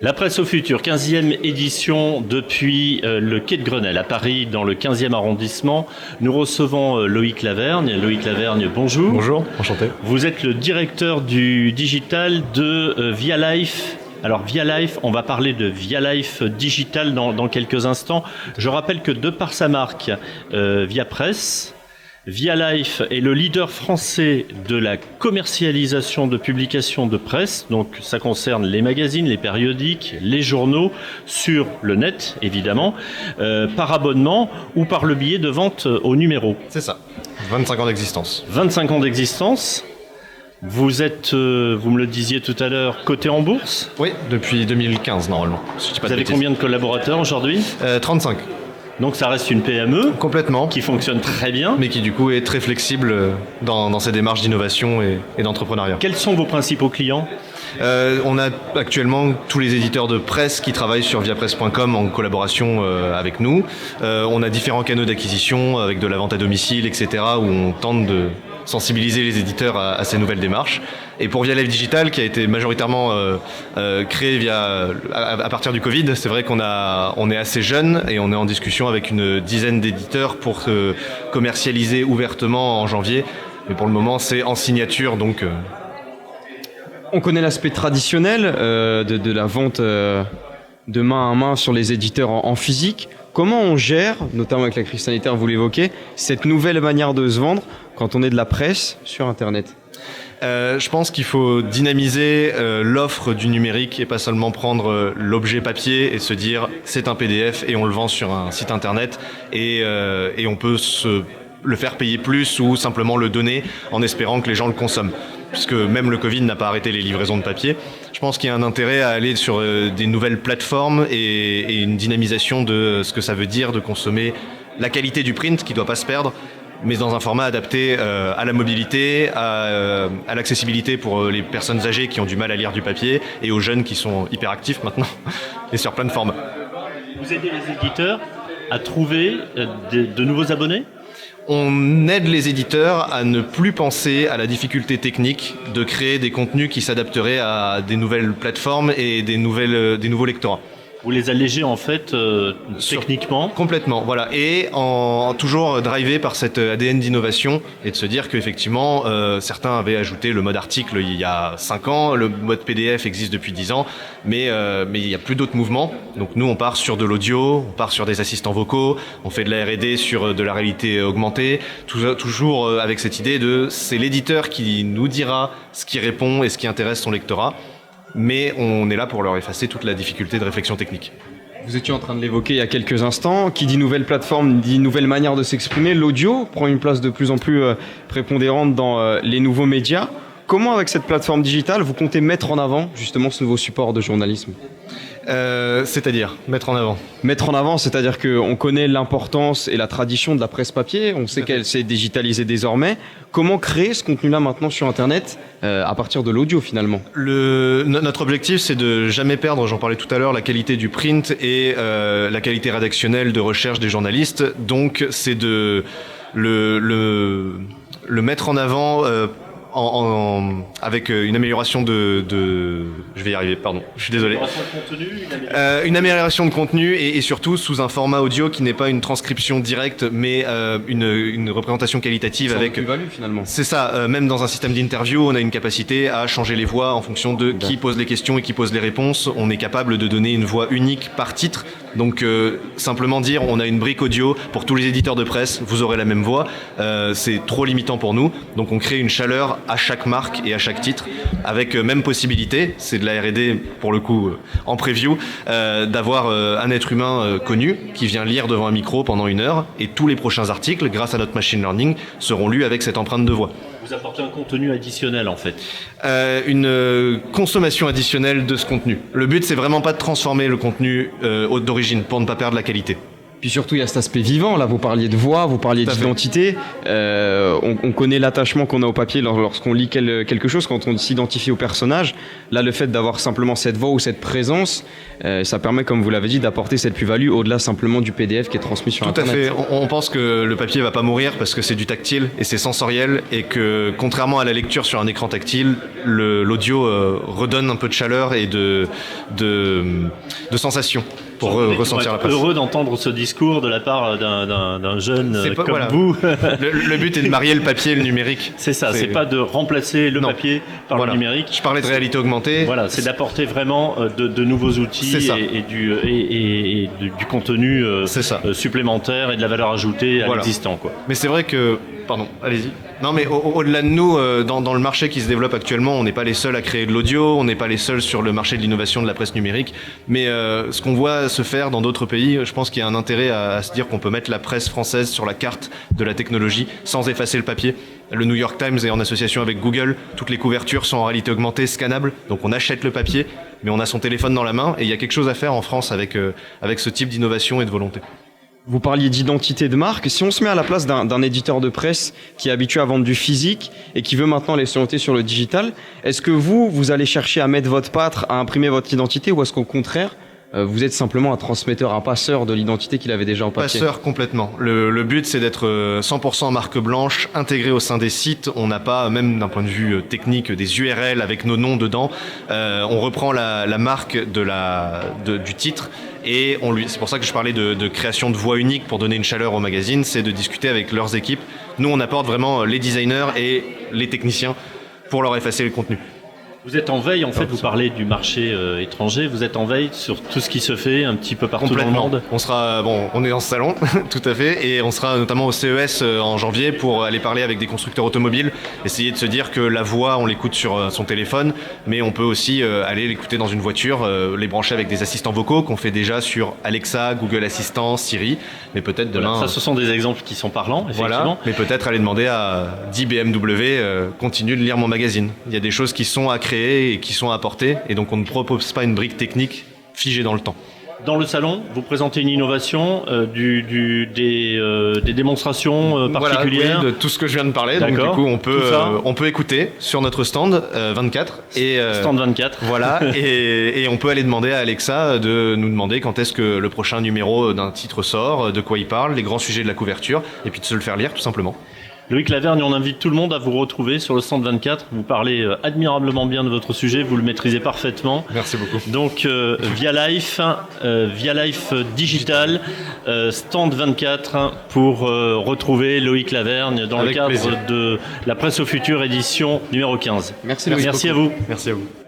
La Presse au futur, 15e édition depuis le quai de Grenelle à Paris, dans le 15e arrondissement. Nous recevons Loïc Lavergne. Loïc Lavergne, bonjour. Bonjour, enchanté. Vous êtes le directeur du digital de Via Life. Alors Via Life, on va parler de Via Life Digital dans quelques instants. Je rappelle que de par sa marque Via Presse, Via Life est le leader français de la commercialisation de publications de presse. Donc ça concerne les magazines, les périodiques, les journaux, sur le net évidemment, par abonnement ou par le biais de vente au numéro. C'est ça, 25 ans d'existence. 25 ans d'existence. Vous êtes, vous me le disiez tout à l'heure, coté en bourse ? Oui, depuis 2015 normalement. Si je dis pas Vous avez bêtises. combien de collaborateurs aujourd'hui ? 35. Donc ça reste une PME Complètement. qui fonctionne très bien. Mais qui du coup est très flexible dans ses démarches d'innovation et d'entrepreneuriat. Quels sont vos principaux clients ? On a actuellement tous les éditeurs de presse qui travaillent sur viapresse.com en collaboration avec nous. On a différents canaux d'acquisition avec de la vente à domicile, etc. où on tente de sensibiliser les éditeurs à ces nouvelles démarches. Et pour Via Life Digital, qui a été majoritairement créé à partir du Covid, c'est vrai on est assez jeune et on est en discussion avec une dizaine d'éditeurs pour se commercialiser ouvertement en janvier. Mais pour le moment, c'est en signature, donc... On connaît l'aspect traditionnel de la vente de main à main sur les éditeurs en physique. Comment on gère, notamment avec la crise sanitaire, vous l'évoquez, cette nouvelle manière de se vendre quand on est de la presse sur Internet ? Je pense qu'il faut dynamiser l'offre du numérique et pas seulement prendre l'objet papier et se dire c'est un PDF et on le vend sur un site Internet et on peut le faire payer plus ou simplement le donner en espérant que les gens le consomment. Puisque même le Covid n'a pas arrêté les livraisons de papier. Je pense qu'il y a un intérêt à aller sur des nouvelles plateformes et une dynamisation de ce que ça veut dire de consommer la qualité du print qui ne doit pas se perdre, mais dans un format adapté à la mobilité, à l'accessibilité pour les personnes âgées qui ont du mal à lire du papier et aux jeunes qui sont hyperactifs maintenant et sur plein de formats. Vous aidez les éditeurs à trouver de nouveaux abonnés ? On aide les éditeurs à ne plus penser à la difficulté technique de créer des contenus qui s'adapteraient à des nouvelles plateformes et des nouveaux lectorats. Vous les allégez en fait techniquement ? Complètement, voilà. Et toujours drivé par cet ADN d'innovation et de se dire qu'effectivement, certains avaient ajouté le mode article il y a 5 ans, le mode PDF existe depuis 10 ans, mais il n'y a plus d'autres mouvements. Donc nous, on part sur de l'audio, on part sur des assistants vocaux, on fait de la R&D sur de la réalité augmentée, toujours avec cette idée de c'est l'éditeur qui nous dira ce qui répond et ce qui intéresse son lectorat. Mais on est là pour leur effacer toute la difficulté de réflexion technique. Vous étiez en train de l'évoquer il y a quelques instants. Qui dit nouvelle plateforme, dit nouvelle manière de s'exprimer. L'audio prend une place de plus en plus prépondérante dans les nouveaux médias. Comment, avec cette plateforme digitale, vous comptez mettre en avant justement ce nouveau support de journalisme ? C'est-à-dire mettre en avant. Mettre en avant, c'est-à-dire qu'on connaît l'importance et la tradition de la presse papier, on sait qu'elle s'est digitalisée désormais. Comment créer ce contenu-là maintenant sur Internet à partir de l'audio finalement ? Notre objectif, c'est de jamais perdre, j'en parlais tout à l'heure, la qualité du print et la qualité rédactionnelle de recherche des journalistes. Donc c'est de le mettre en avant avec une amélioration de... Je vais y arriver, pardon, je suis désolé. Une amélioration de contenu et surtout sous un format audio qui n'est pas une transcription directe, mais une représentation qualitative c'est avec... C'est plus-value finalement. C'est ça, même dans un système d'interview, on a une capacité à changer les voix en fonction de qui pose les questions et qui pose les réponses. On est capable de donner une voix unique par titre. Donc simplement dire on a une brique audio pour tous les éditeurs de presse, vous aurez la même voix, c'est trop limitant pour nous. Donc on crée une chaleur à chaque marque et à chaque titre, avec même possibilité, c'est de la R&D pour le coup en preview, d'avoir un être humain connu qui vient lire devant un micro pendant 1 heure et tous les prochains articles, grâce à notre machine learning, seront lus avec cette empreinte de voix. Vous apportez un contenu additionnel en fait. Une consommation additionnelle de ce contenu. Le but, c'est vraiment pas de transformer le contenu d'origine pour ne pas perdre la qualité. Puis surtout, il y a cet aspect vivant. Là, vous parliez de voix, vous parliez d'identité. On connaît l'attachement qu'on a au papier lorsqu'on lit quelque chose, quand on s'identifie au personnage. Là, le fait d'avoir simplement cette voix ou cette présence, ça permet, comme vous l'avez dit, d'apporter cette plus-value au-delà simplement du PDF qui est transmis sur Internet. Tout à fait. On pense que le papier va pas mourir parce que c'est du tactile et c'est sensoriel, et que contrairement à la lecture sur un écran tactile, l'audio redonne un peu de chaleur et de sensation pour ressentir la presse. Heureux d'entendre ce discours de la part d'un jeune comme vous. Le but est de marier le papier et le numérique. C'est ça, c'est pas de remplacer le papier par le numérique. Je parlais de réalité augmentée. Voilà, c'est d'apporter vraiment de nouveaux outils et du contenu supplémentaire et de la valeur ajoutée à l'existant, quoi. Mais c'est vrai que... Pardon, allez-y. Non, mais au-delà de nous, dans le marché qui se développe actuellement, on n'est pas les seuls à créer de l'audio, on n'est pas les seuls sur le marché de l'innovation de la presse numérique, mais ce qu'on voit se faire dans d'autres pays, je pense qu'il y a un intérêt à se dire qu'on peut mettre la presse française sur la carte de la technologie sans effacer le papier. Le New York Times est en association avec Google, toutes les couvertures sont en réalité augmentée, scannables, donc on achète le papier, mais on a son téléphone dans la main, et il y a quelque chose à faire en France avec ce type d'innovation et de volonté. Vous parliez d'identité de marque. Si on se met à la place d'un éditeur de presse qui est habitué à vendre du physique et qui veut maintenant les s'orienter sur le digital, est-ce que vous allez chercher à mettre votre patte, à imprimer votre identité, ou est-ce qu'au contraire, vous êtes simplement un transmetteur, un passeur de l'identité qu'il avait déjà en papier? Passeur complètement. Le but, c'est d'être 100% marque blanche, intégré au sein des sites. On n'a pas, même d'un point de vue technique, des URL avec nos noms dedans. On reprend la marque du titre. Et c'est pour ça que je parlais de création de voix unique pour donner une chaleur au magazine, c'est de discuter avec leurs équipes. Nous, on apporte vraiment les designers et les techniciens pour leur effacer le contenu. Vous êtes en veille, en fait, vous parlez du marché étranger, vous êtes en veille sur tout ce qui se fait un petit peu partout dans le monde. On est dans ce salon, tout à fait, et on sera notamment au CES en janvier pour aller parler avec des constructeurs automobiles, essayer de se dire que la voix, on l'écoute sur son téléphone, mais on peut aussi aller l'écouter dans une voiture, les brancher avec des assistants vocaux qu'on fait déjà sur Alexa, Google Assistant, Siri, mais peut-être demain... Voilà, ça, ce sont des exemples qui sont parlants, effectivement. Voilà, mais peut-être aller demander à 10 BMW, continue de lire mon magazine. Il y a des choses qui sont à créer et qui sont apportés, et donc on ne propose pas une brique technique figée dans le temps. Dans le salon, vous présentez une innovation, des démonstrations particulières. Voilà, de tout ce que je viens de parler. Donc du coup, on peut écouter sur notre stand 24 et stand 24. Voilà, et on peut aller demander à Alexa de nous demander quand est-ce que le prochain numéro d'un titre sort, de quoi il parle, les grands sujets de la couverture, et puis de se le faire lire tout simplement. Loïc Lavergne, on invite tout le monde à vous retrouver sur le stand 24. Vous parlez admirablement bien de votre sujet, vous le maîtrisez parfaitement. Merci beaucoup. Donc ViaLife Digital, stand 24 pour retrouver Loïc Lavergne dans le cadre de la Presse au futur édition numéro 15. Merci Loïc. Merci à vous. Merci à vous.